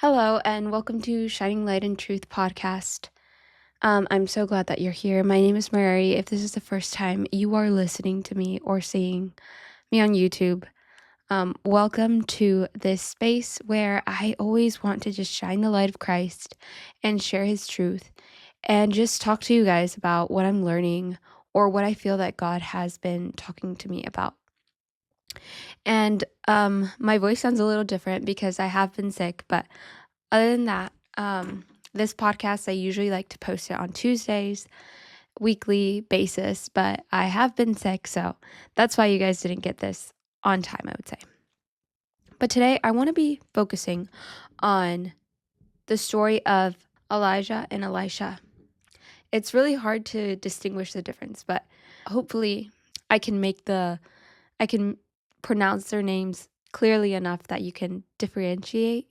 Hello, and welcome to Shining Light and Truth podcast. I'm so glad that you're here. My name is Mary. If this is the first time you are listening to me or seeing me on YouTube, welcome to this space where I always want to just shine the light of Christ and share his truth and just talk to you guys about what I'm learning or what I feel that God has been talking to me about. And my voice sounds a little different because I have been sick, but other than that, this podcast, I usually like to post it on Tuesdays, weekly basis, but I have been sick, so that's why you guys didn't get this on time, I would say. But today, I want to be focusing on the story of Elijah and Elisha. It's really hard to distinguish the difference, but hopefully I can pronounce their names clearly enough that you can differentiate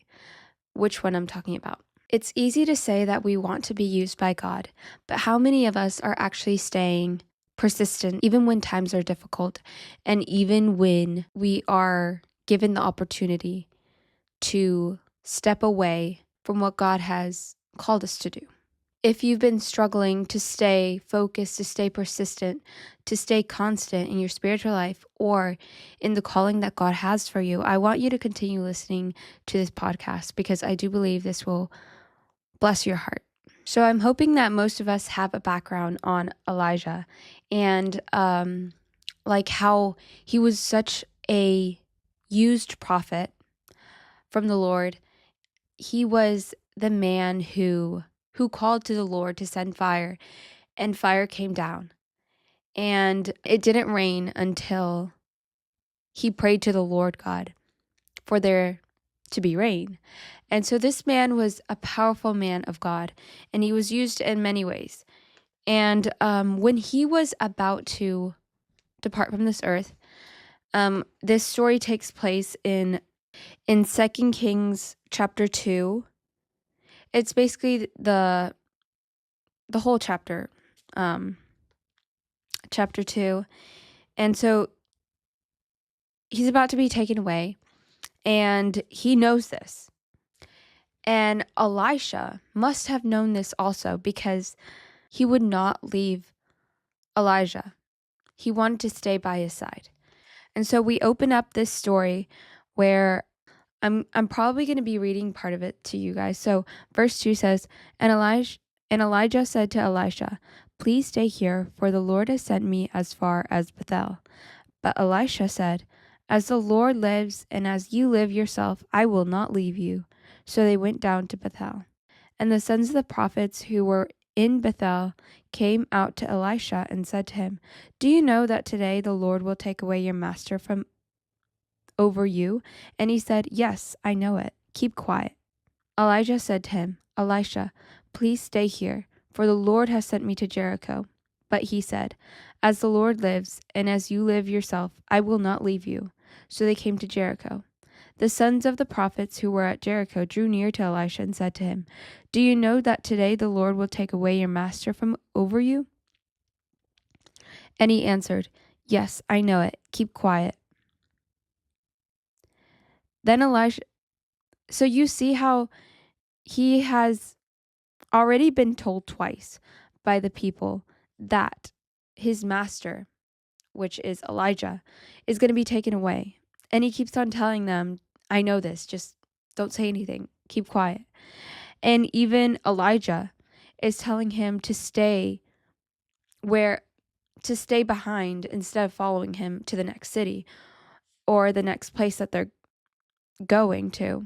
which one I'm talking about. It's easy to say that we want to be used by God, but how many of us are actually staying persistent even when times are difficult and even when we are given the opportunity to step away from what God has called us to do? If you've been struggling to stay focused, to stay persistent, to stay constant in your spiritual life or in the calling that God has for you, I want you to continue listening to this podcast because I do believe this will bless your heart. So I'm hoping that most of us have a background on Elijah and like how he was such a used prophet from the Lord. He was the man who called to the Lord to send fire, and fire came down. And it didn't rain until he prayed to the Lord God for there to be rain. And so this man was a powerful man of God, and he was used in many ways. And when he was about to depart from this earth, this story takes place in 2 Kings chapter 2. It's basically the whole chapter, chapter 2. And so he's about to be taken away, and he knows this. And Elisha must have known this also because he would not leave Elijah. He wanted to stay by his side. And so we open up this story where I'm probably going to be reading part of it to you guys. So verse 2 says, And Elijah said to Elisha, Please stay here, for the Lord has sent me as far as Bethel. But Elisha said, As the Lord lives, and as you live yourself, I will not leave you. So they went down to Bethel. And the sons of the prophets who were in Bethel came out to Elisha and said to him, Do you know that today the Lord will take away your master from over you? And he said, Yes, I know it. Keep quiet. Elijah said to him, Elisha, please stay here, for the Lord has sent me to Jericho. But he said, As the Lord lives, and as you live yourself, I will not leave you. So they came to Jericho. The sons of the prophets who were at Jericho drew near to Elisha and said to him, Do you know that today the Lord will take away your master from over you? And he answered, Yes, I know it. Keep quiet. Then Elisha, so you see how he has already been told twice by the people that his master, which is Elijah, is going to be taken away. And he keeps on telling them, I know this, just don't say anything, keep quiet. And even Elijah is telling him to stay behind instead of following him to the next city or the next place that they're going to.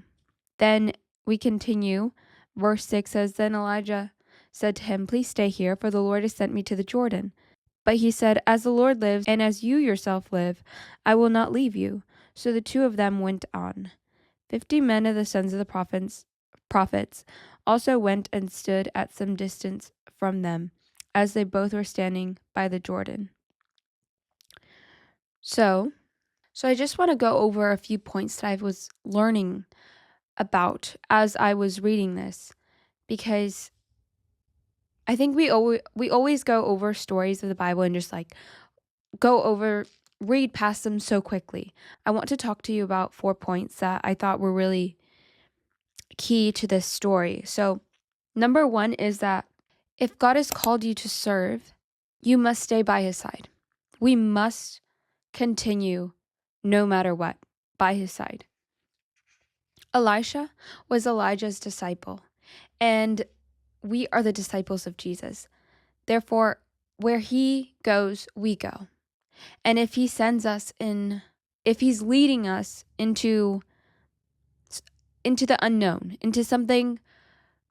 Then we continue. Verse 6 says, Then Elijah said to him, Please stay here, for the Lord has sent me to the Jordan. But he said, As the Lord lives, and as you yourself live, I will not leave you. So the two of them went on. 50 men of the sons of the prophets also went and stood at some distance from them, as they both were standing by the Jordan. So I just want to go over a few points that I was learning about as I was reading this, because I think we always go over stories of the Bible and just like read past them so quickly. I want to talk to you about 4 points that I thought were really key to this story. So, number one is that if God has called you to serve, you must stay by his side. We must continue no matter what by his side. Elisha was Elijah's disciple, and we are the disciples of Jesus. Therefore, where he goes, we go. And if he sends us if he's leading us into the unknown, into something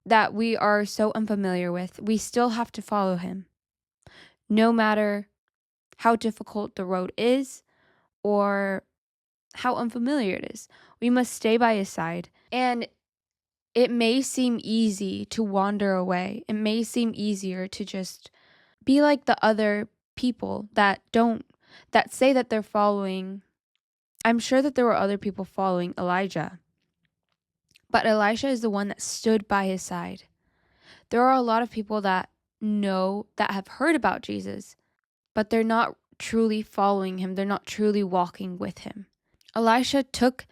that we are so unfamiliar with, we still have to follow him. No matter how difficult the road is or how unfamiliar it is, we must stay by his side. And it may seem easy to wander away. It may seem easier to just be like the other people that say that they're following. I'm sure that there were other people following Elijah, but Elisha is the one that stood by his side. There are a lot of people that have heard about Jesus, but they're not truly following him. They're not truly walking with him. Elisha took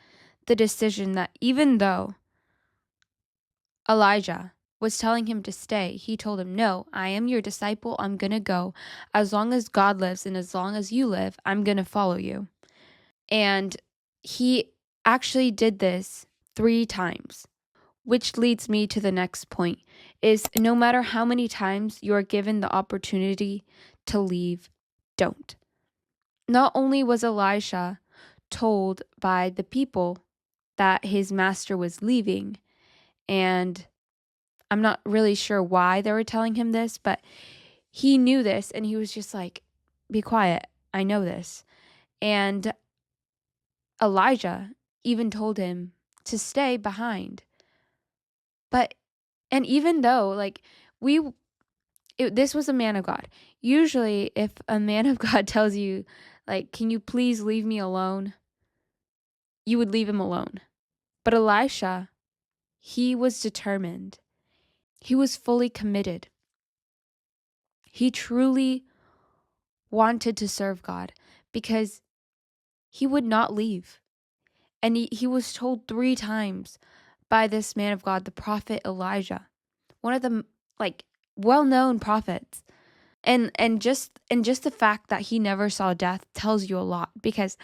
the decision that even though Elijah was telling him to stay, he told him, no, I am your disciple. I'm going to go. As long as God lives and as long as you live, I'm going to follow you. And he actually did this 3 times, which leads me to the next point, is no matter how many times you are given the opportunity to leave, don't. Not only was Elisha told by the people that his master was leaving, and I'm not really sure why they were telling him this, but he knew this and he was just like, be quiet, I know this. And Elijah even told him to stay behind. And even though this was a man of God. Usually if a man of God tells you, like, can you please leave me alone? You would leave him alone. But Elisha, he was determined. He was fully committed. He truly wanted to serve God because he would not leave. And he was told 3 times by this man of God, the prophet Elijah, one of the well-known prophets. And just the fact that he never saw death tells you a lot, because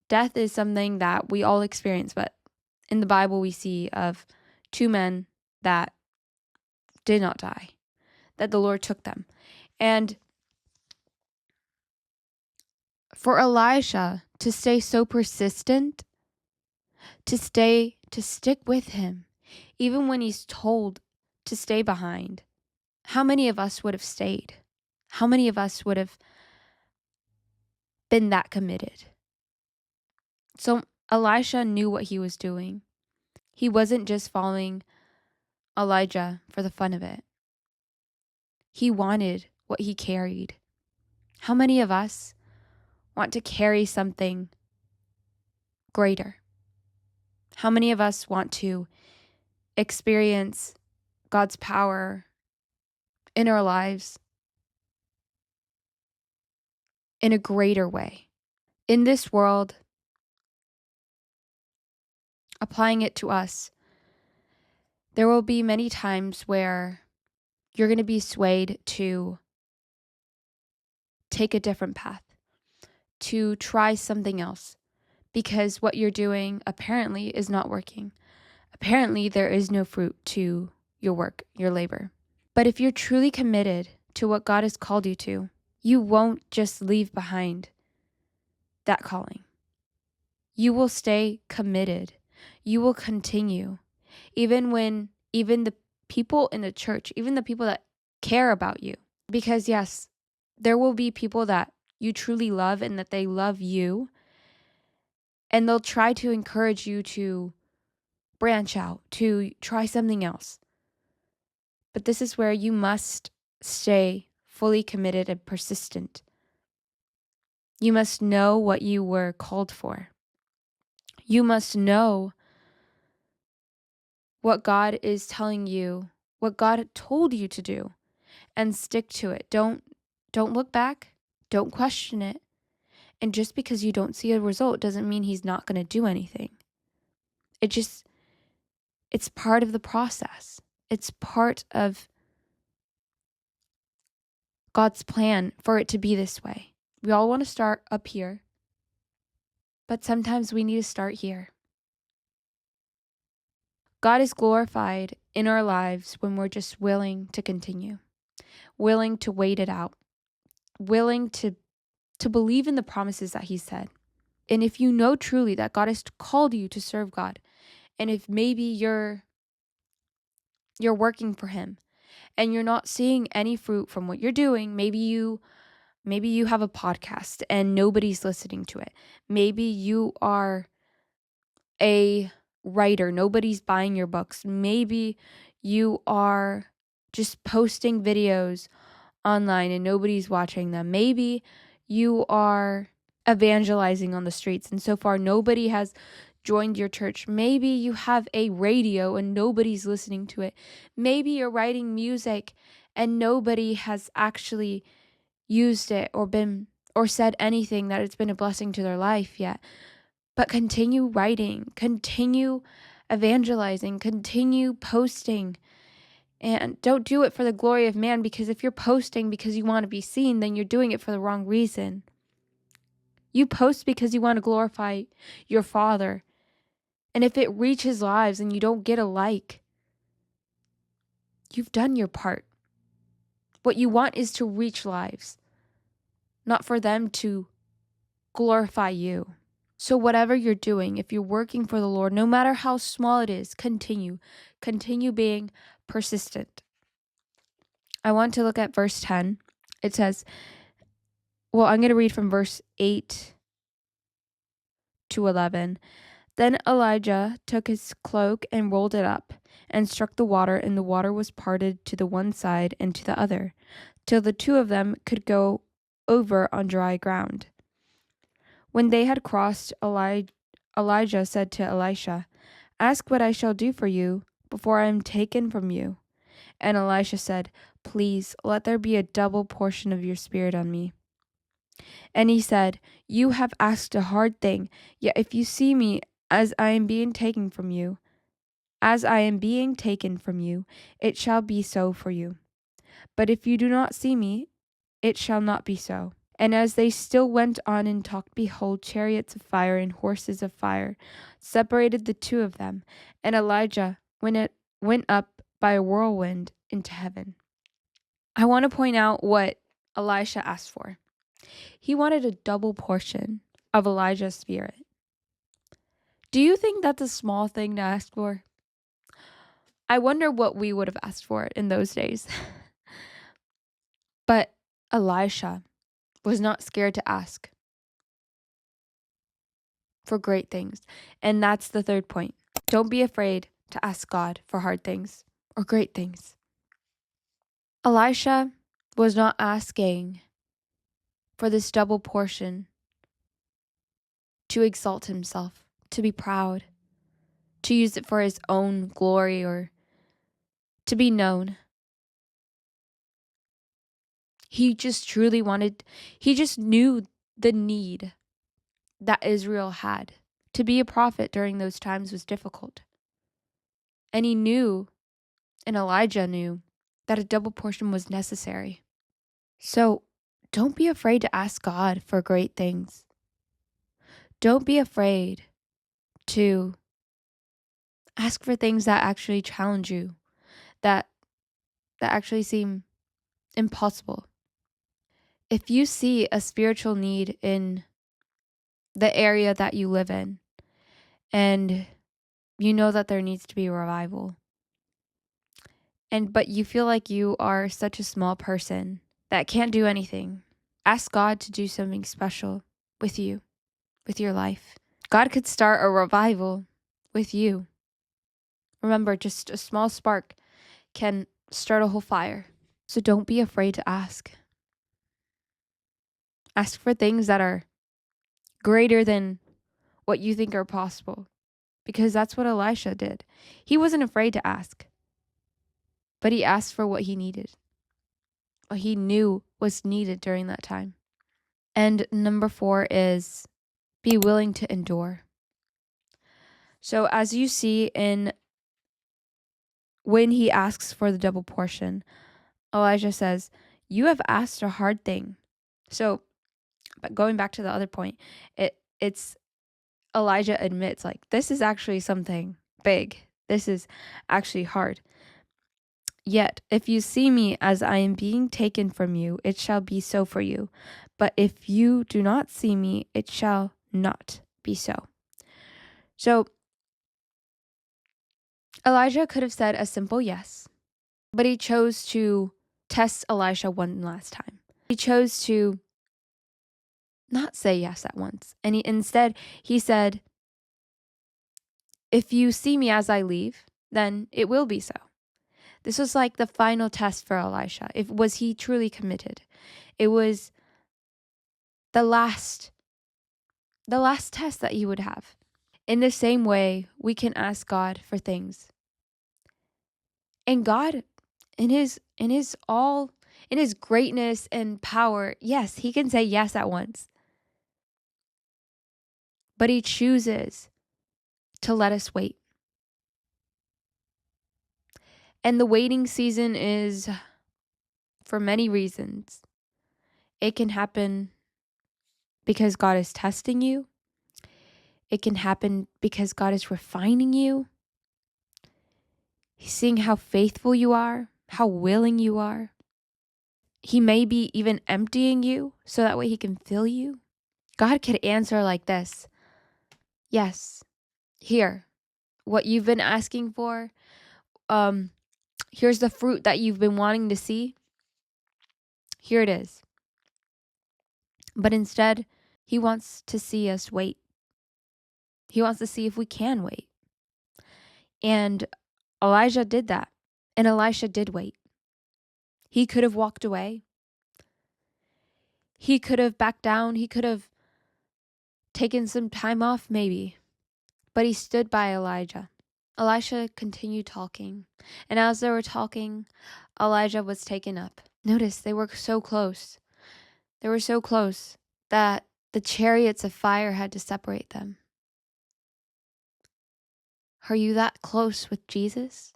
death is something that we all experience, but in the Bible we see of 2 men that did not die, that the Lord took them. And for Elisha to stay so persistent, to stick with him, even when he's told to stay behind, how many of us would have stayed? How many of us would have been that committed? So Elisha knew what he was doing. He wasn't just following Elijah for the fun of it. He wanted what he carried. How many of us want to carry something greater? How many of us want to experience God's power in our lives in a greater way? In this world, applying it to us, there will be many times where you're going to be swayed to take a different path, to try something else, because what you're doing apparently is not working. Apparently, there is no fruit to your work, your labor. But if you're truly committed to what God has called you to, you won't just leave behind that calling. You will stay committed. You will continue. Even the people in the church, even the people that care about you. Because yes, there will be people that you truly love and that they love you. And they'll try to encourage you to branch out, to try something else. But this is where you must stay fully committed and persistent. You must know what you were called for. You must know what God is telling you, what God told you to do, and stick to it. Don't look back. Don't question it. And just because you don't see a result doesn't mean he's not going to do anything. It's part of the process. It's part of God's plan for it to be this way. We all want to start up here, but sometimes we need to start here. God is glorified in our lives when we're just willing to continue, willing to wait it out, willing to believe in the promises that He said. And if you know truly that God has called you to serve God, and if maybe you're working for Him and you're not seeing any fruit from what you're doing, maybe you have a podcast and nobody's listening to it. Maybe you are a writer, nobody's buying your books. Maybe you are just posting videos online and nobody's watching them. Maybe you are evangelizing on the streets and so far nobody has joined your church. Maybe you have a radio and nobody's listening to it. Maybe you're writing music and nobody has actually used it or said anything that it's been a blessing to their life yet. But continue writing, continue evangelizing, continue posting. And don't do it for the glory of man, because if you're posting because you want to be seen, then you're doing it for the wrong reason. You post because you want to glorify your Father. And if it reaches lives and you don't get a like, you've done your part. What you want is to reach lives, not for them to glorify you. So whatever you're doing, if you're working for the Lord, no matter how small it is, continue being persistent. I want to look at verse 10. It says, well, I'm going to read from verse 8 to 11. Then Elijah took his cloak and rolled it up and struck the water, and the water was parted to the one side and to the other, till the two of them could go over on dry ground. When they had crossed, Elijah said to Elisha, "Ask what I shall do for you before I am taken from you." And Elisha said, "Please, let there be a double portion of your spirit on me." And he said, "You have asked a hard thing, yet if you see me as I am being taken from you, it shall be so for you. But if you do not see me, it shall not be so." And as they still went on and talked, behold, chariots of fire and horses of fire separated the two of them, and Elijah went up by a whirlwind into heaven. I want to point out what Elisha asked for. He wanted a double portion of Elijah's spirit. Do you think that's a small thing to ask for? I wonder what we would have asked for in those days. But Elisha was not scared to ask for great things. And that's the third point. Don't be afraid to ask God for hard things or great things. Elisha was not asking for this double portion to exalt himself, to be proud, to use it for his own glory or to be known. He just knew the need that Israel had. To be a prophet during those times was difficult. And he knew, and Elijah knew, that a double portion was necessary. So don't be afraid to ask God for great things. Don't be afraid to ask for things that actually challenge you, that actually seem impossible. If you see a spiritual need in the area that you live in, and you know that there needs to be a revival, but you feel like you are such a small person that can't do anything, ask God to do something special with you, with your life. God could start a revival with you. Remember, just a small spark can start a whole fire. So don't be afraid to ask. Ask for things that are greater than what you think are possible, because that's what Elisha did. He wasn't afraid to ask, but he asked for what he needed, what he knew was needed during that time. And number 4 is be willing to endure. So as you see in when he asks for the double portion, Elijah says, "You have asked a hard thing." So, but going back to the other point, it's Elijah admits, like, this is actually something big. This is actually hard. Yet, if you see me as I am being taken from you, it shall be so for you. But if you do not see me, it shall not be so. So, Elijah could have said a simple yes, but he chose to test Elisha one last time. He chose to not say yes at once. And instead, he said, if you see me as I leave, then it will be so. This was like the final test for Elisha. Was he truly committed? It was the last test that he would have. In the same way, we can ask God for things. And God, in his greatness and power, yes, he can say yes at once. But he chooses to let us wait. And the waiting season is for many reasons. It can happen because God is testing you. It can happen because God is refining you. He's seeing how faithful you are, how willing you are. He may be even emptying you so that way he can fill you. God could answer like this. Yes, here, what you've been asking for, here's the fruit that you've been wanting to see. Here it is. But instead, he wants to see us wait. He wants to see if we can wait. And Elijah did that. And Elisha did wait. He could have walked away. He could have backed down. He could have taken some time off, maybe. But he stood by Elijah. Elisha continued talking. And as they were talking, Elijah was taken up. Notice they were so close. They were so close that the chariots of fire had to separate them. Are you that close with Jesus?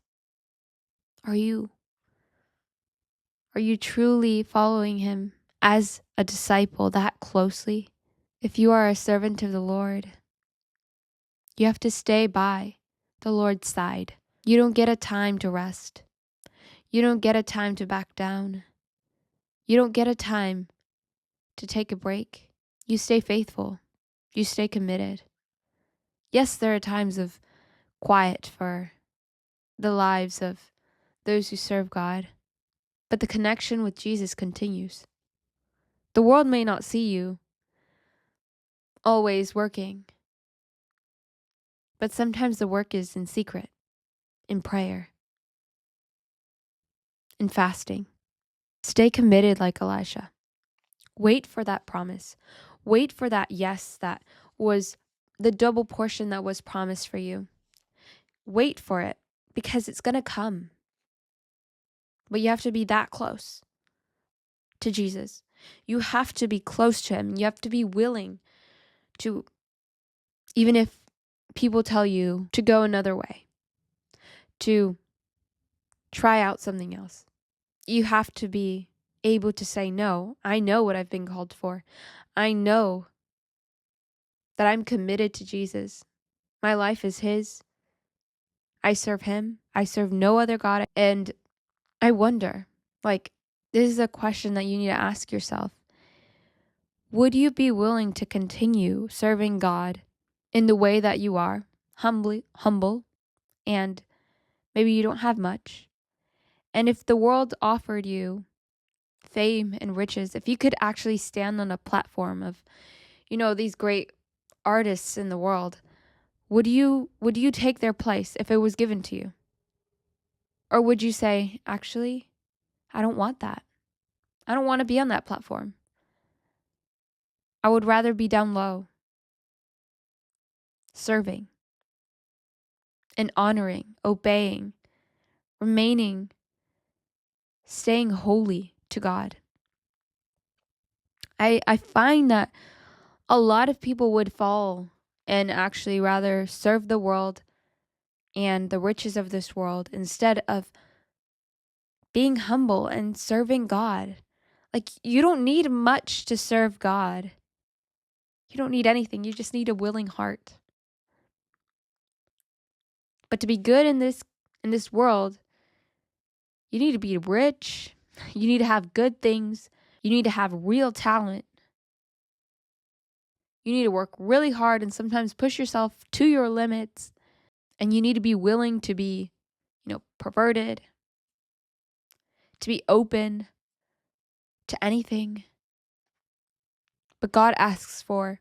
Are you truly following him as a disciple that closely? If you are a servant of the Lord, you have to stay by the Lord's side. You don't get a time to rest. You don't get a time to back down. You don't get a time to take a break. You stay faithful. You stay committed. Yes, there are times of quiet for the lives of those who serve God, but the connection with Jesus continues. The world may not see you always working, but sometimes the work is in secret, in prayer, in fasting. Stay committed like Elisha. Wait for that promise. Wait for that yes that was the double portion that was promised for you. Wait for it because it's going to come. But you have to be that close to Jesus. You have to be close to him. You have to be willing to, even if people tell you to go another way, to try out something else. You have to be able to say, no, I know what I've been called for. I know that I'm committed to Jesus. My life is his. I serve him. I serve no other God. And I wonder, this is a question that you need to ask yourself. Would you be willing to continue serving God in the way that you are, humble, and maybe you don't have much? And if the world offered you fame and riches, if you could actually stand on a platform of, these great artists in the world, would you take their place if it was given to you? Or would you say, actually, I don't want that. I don't want to be on that platform. I would rather be down low, serving and honoring, obeying, remaining, staying holy to God. I find that a lot of people would fall and actually rather serve the world and the riches of this world instead of being humble and serving God. Like, you don't need much to serve God. You don't need anything. You just need a willing heart. But to be good in this world, you need to be rich. You need to have good things. You need to have real talent. You need to work really hard and sometimes push yourself to your limits. And you need to be willing to be, perverted, to be open to anything. But God asks for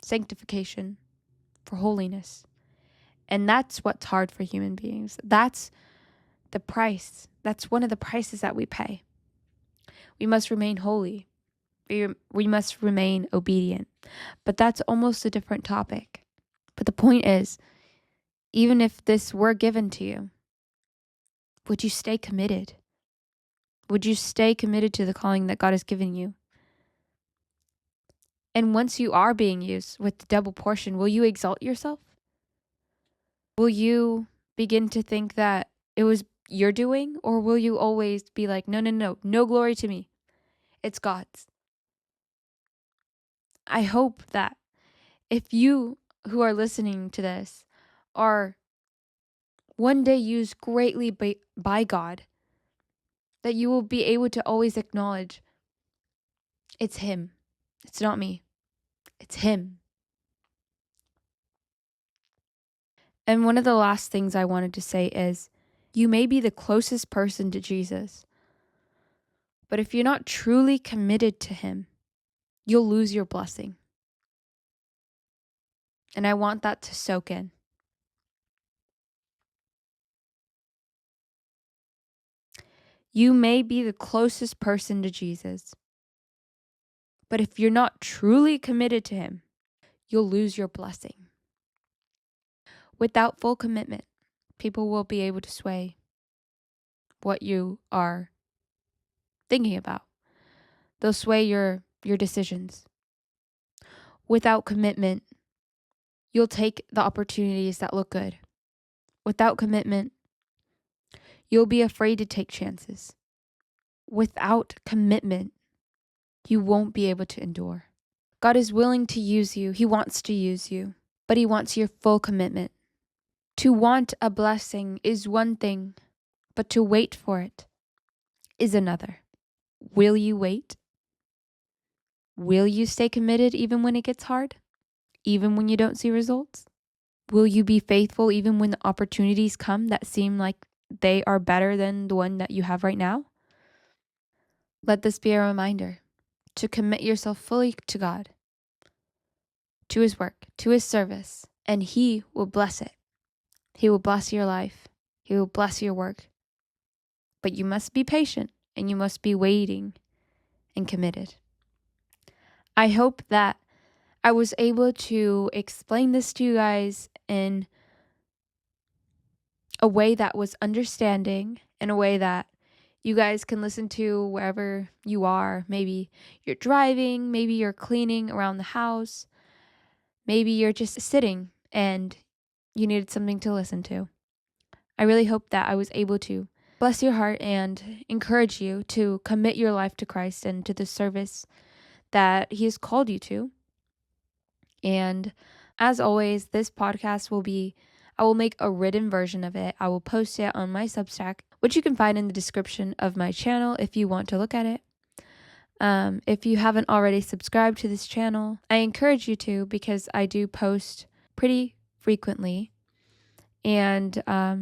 sanctification, for holiness. And that's what's hard for human beings. That's the price. That's one of the prices that we pay. We must remain holy. We must remain obedient. But that's almost a different topic. But the point is, even if this were given to you, would you stay committed? Would you stay committed to the calling that God has given you? And once you are being used with the double portion, will you exalt yourself? Will you begin to think that it was your doing? Or will you always be like, no glory to me. It's God's. I hope that if you who are listening to this are one day used greatly by God, that you will be able to always acknowledge it's Him. It's not me. It's Him. And one of the last things I wanted to say is, you may be the closest person to Jesus, but if you're not truly committed to Him, you'll lose your blessing. And I want that to soak in. You may be the closest person to Jesus, but if you're not truly committed to Him, you'll lose your blessing. Without full commitment, people will be able to sway what you are thinking about. They'll sway your decisions. Without commitment, you'll take the opportunities that look good. Without commitment, you'll be afraid to take chances. Without commitment, you won't be able to endure. God is willing to use you. He wants to use you, but He wants your full commitment. To want a blessing is one thing, but to wait for it is another. Will you wait? Will you stay committed even when it gets hard? Even when you don't see results? Will you be faithful even when the opportunities come that seem like they are better than the one that you have right now? Let this be a reminder to commit yourself fully to God, to His work, to His service, and He will bless it. He will bless your life. He will bless your work. But you must be patient and you must be waiting and committed. I hope that I was able to explain this to you guys in a way that was understanding, in a way that you guys can listen to wherever you are. Maybe you're driving, maybe you're cleaning around the house, maybe you're just sitting and you needed something to listen to. I really hope that I was able to bless your heart and encourage you to commit your life to Christ and to the service that He has called you to. And as always, this podcast I will make a written version of it. I will post it on my Substack, which you can find in the description of my channel if you want to look at it. If you haven't already subscribed to this channel, I encourage you to, because I do post pretty frequently. And I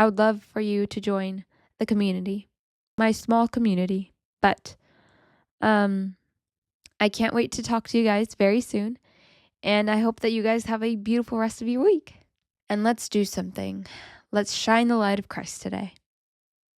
would love for you to join the community, my small community. But I can't wait to talk to you guys very soon. And I hope that you guys have a beautiful rest of your week. And let's do something. Let's shine the light of Christ today.